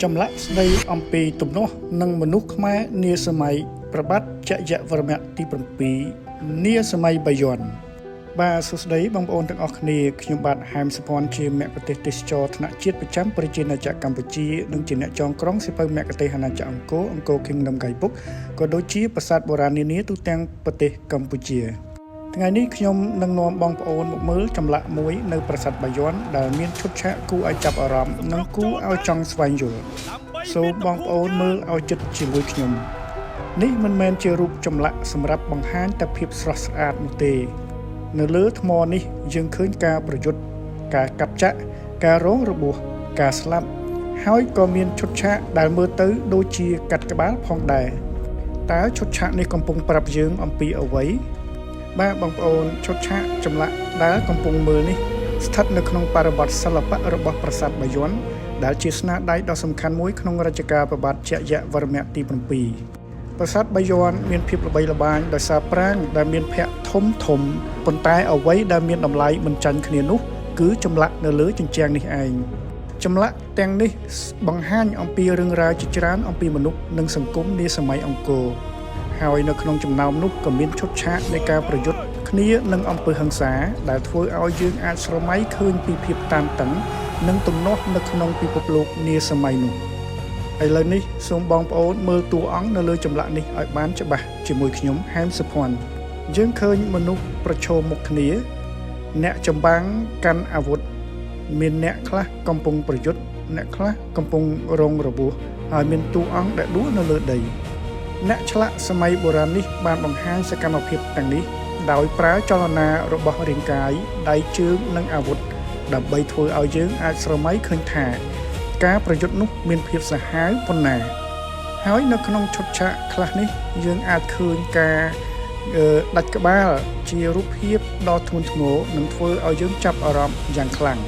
ចម្លាក់ស្ដីអំពីទំនាស់និងមនុស្សខ្មែរនាសម័យព្រះបាទចក្រវរ្ម័នទី7នាសម័យបាយ័នបាទសួស្តីបងប្អូនទាំងអស់គ្នាខ្ញុំបាទហែមសុភ័ណ្ឌជាមគ្គទេសទេសចរថ្នាក់ជាតិប្រចាំប្រជាណាចក្រកម្ពុជានិងជាអ្នកចងក្រងសិភៅមគ្គទេសអាណាចក្រអង្គរ Kingdom Guidebook ក៏ដូចជាប្រាសាទបុរាណនានាទូទាំងប្រទេសកម្ពុជាថ្ងៃនេះខ្ញុំនឹងនាំបងប្អូនមកមើលចម្លាក់មួយនៅប្រាសាទបាយ័នដែលមានឈុតឆាកគួរឲ្យចាប់អារម្មណ៍និងគួរឲ្យចង់ស្វែងយល់សូមបងប្អូនមើលឲ្យជិតជាមួយខ្ញុំនេះមិនមែនជារូបចម្លាក់សម្រាប់បង្ហាញតែភាពស្រស់ស្អាតនោះទេនៅលើថ្មនេះយើងឃើញការប្រយុទ្ធការកាប់ចាក់ការរងរបួសការស្លាប់ហើយក៏មានឈុតឆាកដែលមើលទៅដូចជាកាត់ក្បាលផងដែរតើឈុតឆាកនេះកំពុងប្រាប់យើងអំពីអ្វីបាទបងប្អូនឈុតឆាកចម្លាក់ដែលកំពុងមើលនេះស្ថិតនៅក្នុងបរិបទសិល្បៈរបស់ប្រាសាទបាយ័នដែលជាស្នាដៃដ៏សំខាន់មួយក្នុងរជ្ជកាលព្រះបាទចក្រវរ្ម័នទី7ប្រាសាទបាយ័នមានភាពល្បីល្បាញដោយសារប្រាង្គដែលមានភ័ក្ត្រធំប៉ុន្តែអ្វីដែលមានតម្លៃមិនចាញ់គ្នានោះគឺចម្លាក់នៅលើជញ្ជាំងនេះឯងចម្លាក់ទាំងនេះបង្ហាញអំពីរឿងរ៉ាវជាច្រើនអំពីមនុស្សនិងសង្គមនាសម័យអង្គរហើយនៅក្នុងចំណោមនោះក៏មានឈុតឆាកនៃការប្រយុទ្ធគ្នានឹងអំពើហិង្សាដែលធ្វើឲ្យយើងអាចស្រមៃឃើញពីភាពតានតឹងនិងទំនាស់នៅក្នុងពិភពលោកនាសម័យនោះឥឡូវនេះសូមបងប្អូនមើលតួអង្គនៅលើចម្លាក់នេះឲ្យបានច្បាស់ជាមួយខ្ញុំហែមសុភ័ណ្ឌយើងឃើញមនុស្សប្រឈមមុខគ្នាអ្នកចម្បាំងកាន់អាវុធមានអ្នកខ្លះកំពុងប្រយុទ្ធអ្នកខ្លះកំពុងរងរបួសហើយមានតួអង្គដែលដួលនៅលើដីអ្នកឆ្លាក់សម័យបុរាណនេះបានបង្ហាញសកម្មភាពទាំងនេះដោយប្រើចលនារបស់រាងកាយដៃជើងនិងអាវុធដើម្បីធ្វើឲ្យយើងអាចស្រមៃឃើញថាការប្រយុទ្ធនោះមានភាពសាហាវប៉ុណ្ណាហើយនៅក្នុងឈុតឆាកខ្លះនេះយើងអាចឃើញការដាច់ក្បាលជារូបភាពដ៏ធ្ងន់ធ្ងរនិងធ្វើឲ្យយើងចាប់អារម្មណ៍យ៉ាងខ្លាំង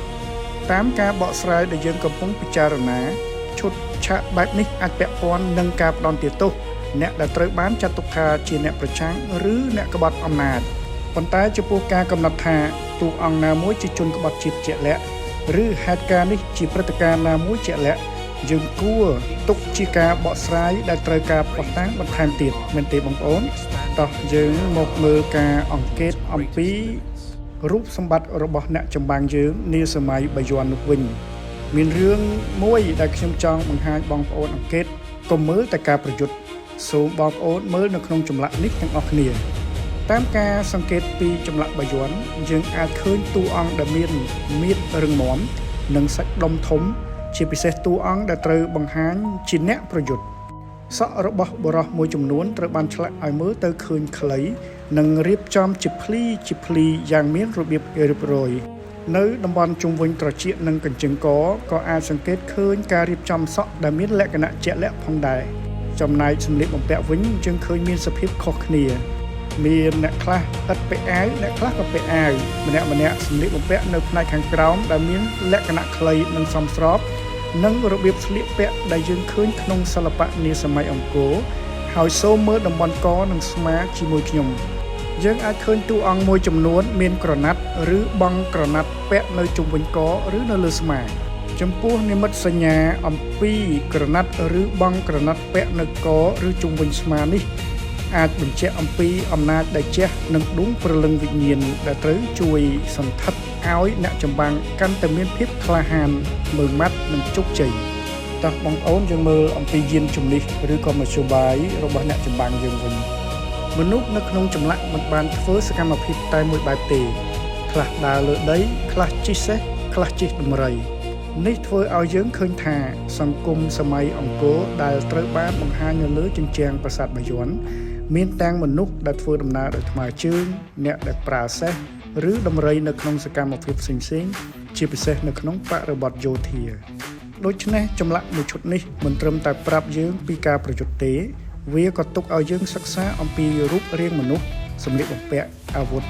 តាមការបកស្រាយដែលយើងកំពុងពិចារណាឈុតឆាកបែបនេះអាចពាក់ព័ន្ធនឹងការផ្ដន់ទោសអ្នកដែលត្រូវបានចាត់ទុកថាជាអ្នកប្រឆាំងឬអ្នកក្បត់អំណាចប៉ុន្តែចំពោះការកំណត់ថាតួអង្គណាមួយជាជនក្បត់ជាតិជាក់លាក់ឬហេតុការណ៍នេះជាព្រឹត្តិការណ៍ណាមួយជាក់លាក់យើងគួរទុកជាការបកស្រាយដែលត្រូវការផ្ោះតាំងបន្ថែមទៀតមែនទេបងប្អូនតោះយើងមកមើលការអង្កេតអំពីរូបសម្បត្តិរបស់អ្នកចម្បាំងយើងនាសម័យបាយ័ននោះវិញមានរឿងមួយដែលខ្ញុំចង់បង្ហាញបងប្អូនអង្កេតកុំមើលតែការប្រយុទ្ធសូមបងប្អូនមើលនៅក្នុងចម្លាក់នេះទាំងអស់គ្នាតាមការសង្កេតពីចម្លាក់បាយ័នយើងអាចឃើញតួអង្គដែលមានមាឌរឹងមាំនិងសាច់ដុំធំជាពិសេសតួអង្គដែលត្រូវបង្ហាញជាអ្នកប្រយុទ្ធសក់របស់បុរសមួយចំនួនត្រូវបានឆ្លាក់ឲ្យមើលទៅឃើញខ្លីនិងរៀបចំជាភ្លីយ៉ាងមានរបៀបរៀបរយនៅតំបន់ជុំវិញត្រចៀកនិងកញ្ជើងកក៏អាចសង្កេតឃើញការរៀបចំសក់ដែលមានលក្ខណៈជាក់លាក់ផងដែរចំណែកសម្លៀកបំពាក់វិញយើងឃើញមានសភាពខុសគ្នាមានអ្នកខ្លះឥតពាក់អាវអ្នកខ្លះក៏ពាក់អាវម្នាក់សម្លៀកបំពាក់នៅផ្នែកខាងក្រោមដែលមានលក្ខណៈខ្លីនិងសមស្របនិងរបៀបស្លៀកពាក់ដែលយើងឃើញក្នុងសិល្បៈនាសម័យអង្គរហើយសូមមើលតំបន់កនិងស្មាជាមួយខ្ញុំយើងអាចឃើញតួអង្គមួយចំនួនមានក្រណាត់ឬបង់ក្រណាត់ពាក់នៅជុំវិញកឬនៅលើស្មាចំពោះនិមិត្តសញ្ញាអំពីក្រណាត់ឬបង់ក្រណាត់ពាក់នៅកឬជុំវិញស្មានេះអាចបញ្ជាក់អំពីអំណាចដែលជះនិងដួងព្រលឹងវិញ្ញាណដែលត្រូវជួយសន្តិដ្ឋឲ្យអ្នកចម្បាំងកាន់តែមានភាពក្លាហានមើងម៉ាត់និងជោគជ័យតោះបងប្អូនយើងមើលអំពីយានជំនិះឬក៏មធ្យោបាយរបស់អ្នកចម្បាំងយើងវិញមនុស្សនៅក្នុងចម្លាក់មិនបានធ្វើសកម្មភាពតែមួយបែបទេខ្លះដើរលើដីខ្លះជិះសេះខ្លះជិះដំរីនេះធ្វើឲ្យយើងឃើញថាសង្គមសម័យអង្គរដែលត្រូវបានបង្ហាញនៅលើជញ្ជាំងប្រាសាទបាយ័នមានទាំងមនុស្សដែលធ្វើដំណើរដោយថ្មើរជើងអ្នកដែលប្រើសេះឬដំរីនៅក្នុងសកម្មភាពផ្សេងៗជាពិសេសនៅក្នុងបរិបទយោធាដូច្នេះចម្លាក់មួយឈុតនេះមិនត្រឹមតែប្រាប់យើងពីការប្រយុទ្ធទេវាក៏ទុកឲ្យយើងសិក្សាអំពីរូបរាងមនុស្សសម្លៀកបំពាក់អាវុធ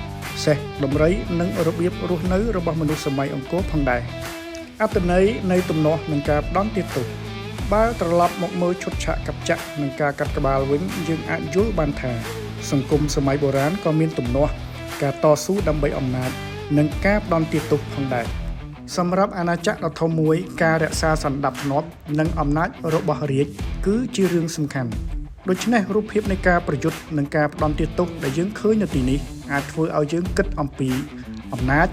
សេះដំរីនិងរបៀបរស់នៅរបស់មនុស្សសម័យអង្គរផងដែរអត្ថន័យនៃទំនាស់និងការផ្ដន់ទោសបើត្រឡប់មកមើលឈុតឆាកកាប់ចាក់និងការកាត់ក្បាលវិញយើងអាចយល់បានថាសង្គមសម័យបុរាណក៏មានទំនាស់ការតស៊ូដើម្បីអំណាចនិងការផ្ដន់ទោសផងដែរ សម្រាប់អាណាចក្រដ៏ធំមួយការរក្សាសន្តិភាពនិងអំណាចរបស់រាជគឺជារឿងសំខាន់ដូច្នេះរូបភាពនៃការប្រយុទ្ធនិងការផ្ដន់ទោសដែលយើងឃើញនៅទីនេះអាចធ្វើឲ្យយើងគិតអំពីអំណាច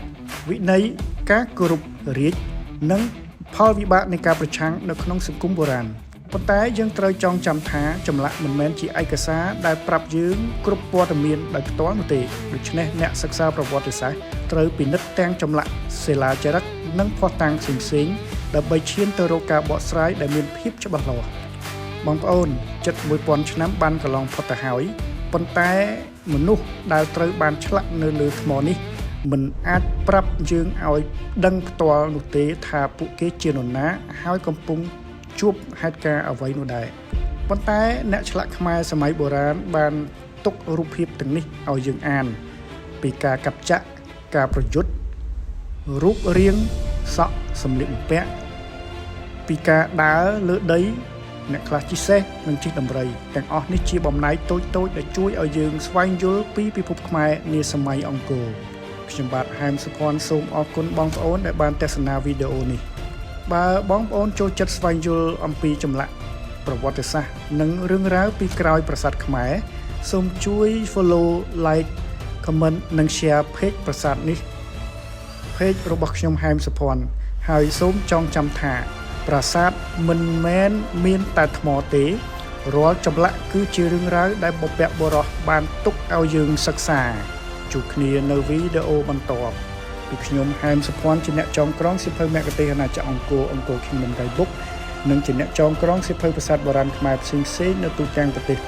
វិន័យការគោរពរាជនិងផលវិបាកនៃការប្រឆាំងនៅក្នុងសង្គមបុរាណប៉ុន្តែយើងត្រូវចងចាំថាចម្លាក់មិនមែនជាឯកសារដែលប្រាប់យើងគ្រប់ព័ត៌មានដោយផ្ទាល់នោះទេដូច្នេះអ្នកសិក្សាប្រវត្តិសាស្ត្រត្រូវពិនិត្យទាំងចម្លាក់សិលាចារឹកនិងភស្តុតាងផ្សេងៗដើម្បីឈានទៅរកការបកស្រាយដែលមានភាពច្បាស់លាស់បងប្អូនជិត 1000 ឆ្នាំបានកន្លងផុតទៅហើយប៉ុន្តែមនុស្សដែលត្រូវបានឆ្លាក់នៅលើថ្មនេះមិនអាចប្រាប់យើងឲ្យដឹងផ្ទាល់នោះទេថាពួកគេជានរណាហើយកំពុងជួបហេតុការណ៍អ្វីនោះដែរប៉ុន្តែអ្នកឆ្លាក់ខ្មែរសម័យបុរាណបានទុករូបភាពទាំងនេះឲ្យយើងអានពីការកាប់ចាក់ការប្រយុទ្ធរូបរាងសក់សម្លៀកបំពាក់ពីការដើរលើដីអ្នកខ្លះជិះសេះនិងជិះដំរីទាំងអស់នេះជាបំណែកតូចៗដែលជួយឲ្យយើងស្វែងយល់ពីពិភពខ្មែរនាសម័យអង្គរខ្ញុំបាទហែមសុភ័ណ្ឌសូមអរគុណបងប្អូនដែលបានទស្សនាវីដេអូនេះបើបងប្អូនចូលចិត្តស្វែងយល់អំពីចម្លាក់ប្រវត្តិសាស្ត្រនិងរឿងរ៉ាវពីក្រោយប្រាសាទខ្មែរសូមជួយ follow like comment និង share page ប្រាសាទនេះ page របស់ខ្ញុំហែមសុភ័ណ្ឌហើយសូមចងចាំថាប្រាសាទមិនមែនមានតែថ្មទេរាល់ចម្លាក់គឺជារឿងរ៉ាវដែលបុព្វបុរសបានទុកឲ្យយើងសិក្សាជួបគ្នានៅវីដេអូបន្ទាប់ពីខ្ញុំហែមសុភ័ណ្ឌជាអ្នកចងក្រងសៀវភៅមគ្គុទ្ទេសក៍អាណាចក្រអង្គរ Kingdom Guidebook និងជាអ្នកចងក្រងសៀវភៅប្រាសាទបុរាណខ្មែរផ្សេងៗនៅទូទាំងប្រទេស